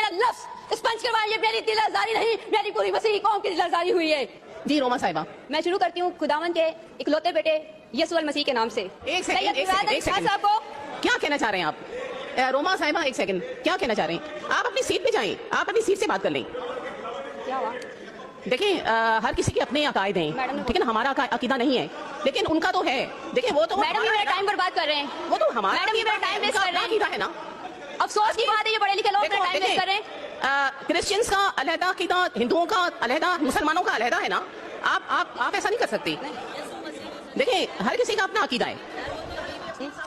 میرا لفظ اسپنج کروائیے، میری دل آزاری نہیں، میری پوری وسیع قوم کی دل آزاری ہوئی ہے۔ جی روما صاحبہ، میں شروع کرتی ہوں خداوند کے اکلوتے بیٹے یسوع المسیح کے نام سے۔ ایک سیکنڈ صاحب کو کیا کہنا چاہ رہے ہیں آپ؟ روما صاحبہ ایک سیکنڈ، کیا کہنا چاہ رہے ہیں آپ؟ اپنی سیٹ پہ جائیں، آپ اپنی سیٹ سے بات کر لیں۔ کیا ہوا؟ دیکھیں ہر کسی کے اپنے عقائد ہیں، ٹھیک ہے نا، ہمارا عقیدہ نہیں ہے لیکن ان کا تو ہے۔ دیکھیں وہ تو میڈم یہ میرا ٹائم پر بات کر رہے ہیں، وہ تو ہمارا میڈم یہ میرا ٹائم ویسٹ کر رہے ہیں، عقیدہ ہے نا۔ افسوس کی بات ہے یہ بڑے لکھے لوگ میرا ٹائم ویسٹ کر رہے ہیں۔ کرسچنس کا علیحدہ عقیدہ، ہندوؤں کا علیحدہ، مسلمانوں کا علیحدہ ہے نا۔ آپ ایسا نہیں کر سکتے۔ دیکھیں ہر کسی کا اپنا عقیدہ ہے،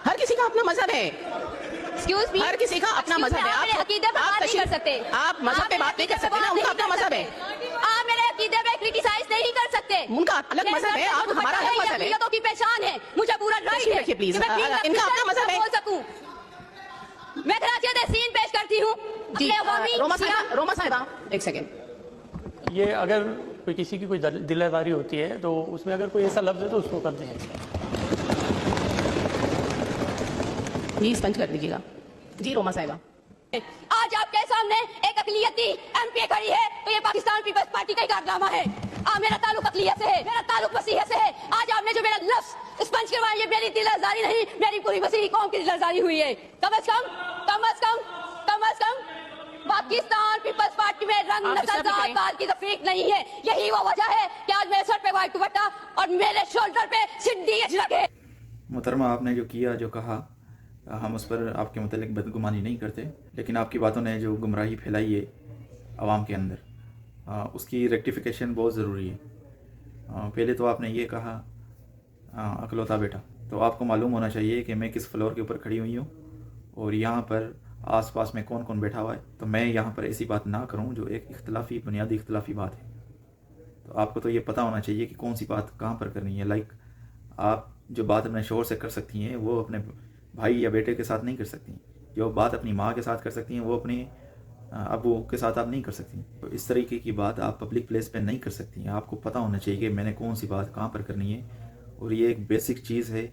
ہر کسی کا اپنا مذہب ہے، ایکسکیوز می، ہر کسی کا اپنا مذہب ہے۔ آپ عقیدے پر بات نہیں کر سکتے، آپ مذہب پہ بات نہیں کر سکتے نا، ان کا اپنا مذہب ہے۔ آپ میرے عقیدے پہ کریٹیسائز نہیں کر سکتے، ان کا الگ مذہب ہے اور ہمارا الگ مذہب ہے۔ اقلیتوں کی پہچان ہے، مجھے پورا رائٹ ہے رکھیے پلیز، کہ میں ان کا اپنا مذہب ہے۔ بول سکوں۔ میں خراجت تحسین پیش کرتی ہوں جی اپنے عوامی روما صاحبہ ایک سیکنڈ۔ یہ اگر کوئی کسی کی کوئی دل آزاری ہوتی ہے تو اس میں اگر کوئی ایسا لفظ ہے تو اس کو کر دیں۔ جی اسپنج کر دیجیے گا۔ جی روما صاحبہ، آج آپ کے سامنے ایک اقلیتی ایم پی کھڑی ہے تو یہ پاکستان پیپلز پارٹی کا ہی کارنامہ ہے۔ میرا تعلق اقلیت سے ہے، میرا تعلق مسیح سے ہے۔ آج آپ نے جو میرا لفظ اسپنج کروایا، یہ میری دل آزاری نہیں، میری پوری وسیع قوم کی دل آزاری ہوئی ہے۔ کم از کم پاکستان پیپلز پارٹی میں رنگ نسل ذات پات کی تفریق نہیں ہے۔ یہی وہ وجہ ہے کہ آج میرے سر پہ وائٹ دوپٹہ اور میرے شولڈر پہ سندھی لگے۔ محترمہ، آپ نے جو کیا، جو کہا، ہم اس پر آپ کے متعلق بدگمانی نہیں کرتے، لیکن آپ کی باتوں نے جو گمراہی پھیلائی ہے عوام کے اندر، اس کی ریکٹیفیکیشن بہت ضروری ہے۔ پہلے تو آپ نے یہ کہا اکلوتا بیٹا، تو آپ کو معلوم ہونا چاہیے کہ میں کس فلور کے اوپر کھڑی ہوئی ہوں اور یہاں پر آس پاس میں کون کون بیٹھا ہوا ہے، تو میں یہاں پر ایسی بات نہ کروں جو ایک بنیادی اختلافی بات ہے۔ تو آپ کو تو یہ پتہ ہونا چاہیے کہ کون سی بات کہاں پر کرنی ہے۔ لائک آپ جو بات اپنے شوہر سے کر سکتی ہیں وہ اپنے بھائی یا بیٹے کے ساتھ نہیں کر سکتی، جو بات اپنی ماں کے ساتھ کر سکتی ہیں وہ اپنے ابو کے ساتھ آپ نہیں کر سکتی۔ تو اس طریقے کی بات آپ پبلک پلیس پہ نہیں کر سکتی ہیں۔ آپ کو پتہ ہونا چاہیے کہ میں نے کون سی بات کہاں پر کرنی ہے، اور یہ ایک بیسک چیز ہے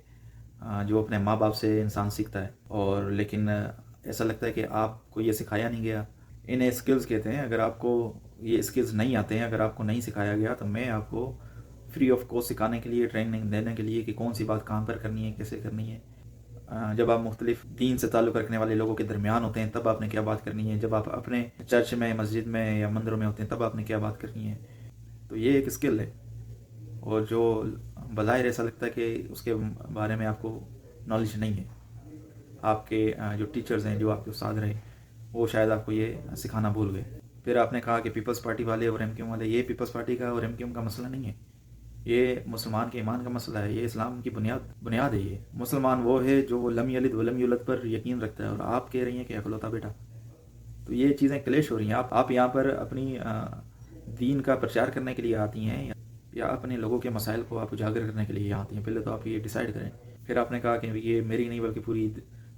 جو اپنے ماں باپ سے انسان سیکھتا ہے۔ اور لیکن ایسا لگتا ہے کہ آپ کو یہ سکھایا نہیں گیا۔ انہیں اسکلز کہتے ہیں۔ اگر آپ کو یہ اسکلز نہیں آتے ہیں، اگر آپ کو نہیں سکھایا گیا، تو میں آپ کو فری آف کاسٹ سکھانے کے لیے، ٹریننگ دینے کے لیے کہ کون سی بات کہاں پر کرنی ہے، کیسے کرنی ہے۔ جب آپ مختلف دین سے تعلق رکھنے والے لوگوں کے درمیان ہوتے ہیں تب آپ نے کیا بات کرنی ہے، جب آپ اپنے چرچ میں، مسجد میں یا مندروں میں ہوتے ہیں تب آپ نے کیا بات کرنی ہے۔ تو یہ ایک اسکل ہے، اور جو بظاہر ایسا لگتا ہے کہ اس کے بارے میں آپ کو نالج نہیں ہے۔ آپ کے جو ٹیچرز ہیں، جو آپ کے استاد رہے، وہ شاید آپ کو یہ سکھانا بھول گئے۔ پھر آپ نے کہا کہ پیپلز پارٹی والے اور ایم کیو والے، یہ پیپلز پارٹی کا اور ایم کیو کا مسئلہ نہیں ہے، یہ مسلمان کے ایمان کا مسئلہ ہے، یہ اسلام کی بنیاد ہے۔ یہ مسلمان وہ ہے جو لم یلد ولم یولد پر یقین رکھتا ہے، اور آپ کہہ رہی ہیں کہ اکلوتا بیٹا۔ تو یہ چیزیں کلیش ہو رہی ہیں۔ آپ یہاں پر اپنی دین کا پرچار کرنے کے لیے آتی ہیں یا اپنے لوگوں کے مسائل کو آپ اجاگر کرنے کے لیے آتی ہیں؟ پہلے تو آپ یہ ڈیسائیڈ کریں۔ پھر آپ نے کہا کہ یہ میری نہیں بلکہ پوری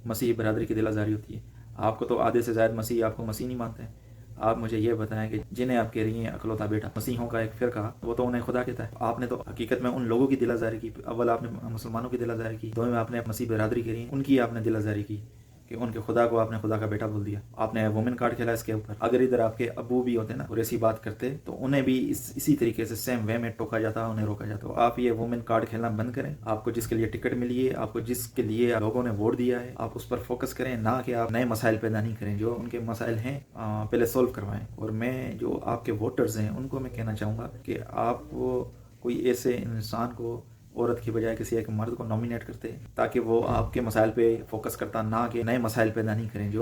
مسیح برادری کی دل آزاری ہوتی ہے۔ آپ کو تو آدھے سے زائد مسیح آپ کو مسیح نہیں مانتے ہیں۔ آپ مجھے یہ بتائیں کہ جنہیں آپ کہہ رہی ہیں اکلوتا بیٹا، مسیحوں کا ایک فرقہ، وہ تو انہیں خدا کہتا ہے۔ آپ نے تو حقیقت میں ان لوگوں کی دل آزاری کی۔ اول آپ نے مسلمانوں کی دل آزاری کی، دوم میں آپ نے مسیح برادری کہہ رہی ہیں، ان کی آپ نے دل آزاری کی کہ ان کے خدا کو آپ نے خدا کا بیٹا بول دیا۔ آپ نے وومن کارڈ کھیلا اس کے اوپر۔ اگر ادھر آپ کے ابو بھی ہوتے نا اور ایسی بات کرتے تو انہیں بھی اسی طریقے سے سیم وے میں ٹوکا جاتا، انہیں روکا جاتا۔ آپ یہ وومن کارڈ کھیلنا بند کریں۔ آپ کو جس کے لیے ٹکٹ ملی ہے، آپ کو جس کے لیے لوگوں نے ووٹ دیا ہے، آپ اس پر فوکس کریں، نہ کہ آپ نئے مسائل پیدا نہیں کریں۔ جو ان کے مسائل ہیں پہلے سولو کروائیں۔ اور میں جو آپ کے ووٹرز ہیں ان کو میں کہنا چاہوں گا کہ آپ کوئی ایسے انسان کو عورت کی بجائے کسی ایک مرد کو نامینیٹ کرتے تاکہ وہ آپ کے مسائل پہ فوکس کرتا، نہ کہ نئے مسائل پیدا نہیں کریں جو